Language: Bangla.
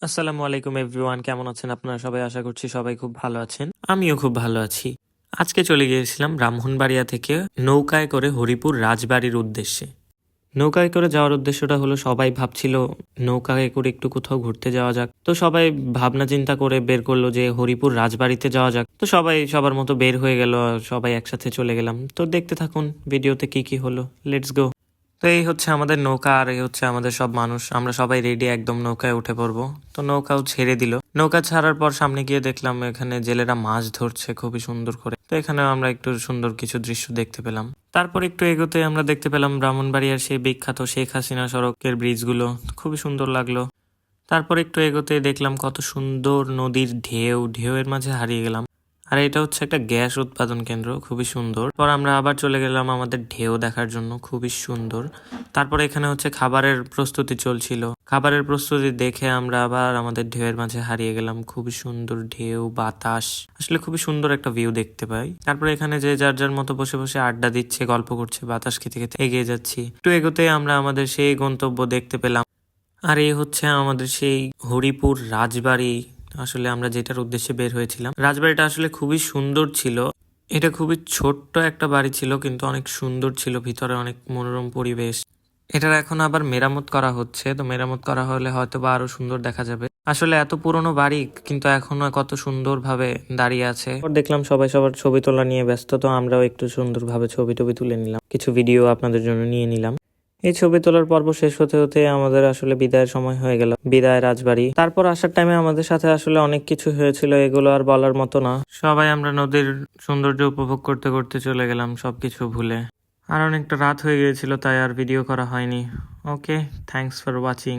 আসসালামু আলাইকুম এভরিওয়ান, কেমন আছেন আপনারা সবাই? আশা করছি সবাই খুব ভালো আছেন। আমিও খুব ভালো আছি। আজকে চলে গিয়েছিলাম ব্রাহ্মণবাড়িয়া থেকে নৌকায় করে হরিপুর রাজবাড়ির উদ্দেশ্যে। নৌকায় করে যাওয়ার উদ্দেশ্যটা হলো, সবাই ভাবছিল নৌকায় করে একটু কোথাও ঘুরতে যাওয়া যাক। তো সবাই ভাবনা চিন্তা করে বের করলো যে হরিপুর রাজবাড়িতে যাওয়া যাক। তো সবাই সবার মতো বের হয়ে গেল, সবাই একসাথে চলে গেলাম। তো দেখতে থাকুন ভিডিওতে কি কি হলো। Let's go. তো এই হচ্ছে আমাদের নৌকা, আর এই হচ্ছে আমাদের সব মানুষ। আমরা সবাই রেডি, একদম নৌকায় উঠে পড়বো। তো নৌকাও ছেড়ে দিল। নৌকা ছাড়ার পর সামনে গিয়ে দেখলাম এখানে জেলেরা মাছ ধরছে খুবই সুন্দর করে। তো এখানেও আমরা একটু সুন্দর কিছু দৃশ্য দেখতে পেলাম। তারপর একটু এগোতে আমরা দেখতে পেলাম ব্রাহ্মণবাড়িয়ার সেই বিখ্যাত শেখ হাসিনা সড়কের ব্রিজগুলো, খুবই সুন্দর লাগলো। তারপর একটু এগোতে দেখলাম কত সুন্দর নদীর ঢেউ, ঢেউয়ের মাঝে হারিয়ে গেলাম। আর এটা হচ্ছে একটা গ্যাস উৎপাদন কেন্দ্র, খুবই সুন্দর। পর আমরা আবার চলে গেলাম আমাদের ঢেউ দেখার জন্য, খুবই সুন্দর। তারপর এখানে হচ্ছে খাবারের প্রস্তুতি চলছিল। খাবারের প্রস্তুতি দেখে আমরা আবার আমাদের ঢেউয়ের মাঝে হারিয়ে গেলাম। খুবই সুন্দর ঢেউ, বাতাস, আসলে খুবই সুন্দর একটা ভিউ দেখতে পাই। তারপর এখানে যে যার যার মতো বসে বসে আড্ডা দিচ্ছে, গল্প করছে, বাতাস খেতে খেতে এগিয়ে যাচ্ছি। একটু এগোতে আমরা আমাদের সেই গন্তব্য দেখতে পেলাম। আর এই হচ্ছে আমাদের সেই হরিপুর রাজবাড়ি। আসলে আমরা যেটার উদ্দেশ্যে বের হয়েছিলাম, রাজবাড়িটা আসলে খুবই সুন্দর ছিল। এটা খুবই ছোট্ট একটা বাড়ি ছিল, কিন্তু অনেক সুন্দর ছিল, ভিতরে অনেক মনোরম পরিবেশ। এটার এখন আবার মেরামত করা হচ্ছে, তো মেরামত করা হলে হয়তো বা আরো সুন্দর দেখা যাবে। আসলে এত পুরনো বাড়ি, কিন্তু এখনো কত সুন্দর ভাবে দাঁড়িয়ে আছে। দেখলাম সবাই সবার ছবি তোলা নিয়ে ব্যস্ত, তো আমরাও একটু সুন্দরভাবে ছবি টবি তুলে নিলাম, কিছু ভিডিও আপনাদের জন্য নিয়ে নিলাম। এই ছবি তোলার পর্ব শেষ হতে হতে আমাদের আসলে বিদায়ের সময় হয়ে গেল, বিদায় রাজবাড়ি। তারপর আসার টাইমে আমাদের সাথে আসলে অনেক কিছু হয়েছিল, এগুলো আর বলার মতো না। সবাই আমরা নদীর সৌন্দর্য উপভোগ করতে করতে চলে গেলাম সবকিছু ভুলে। আর অনেকটা রাত হয়ে গিয়েছিল, তাই আর ভিডিও করা হয়নি। ওকে, থ্যাঙ্কস ফর ওয়াচিং।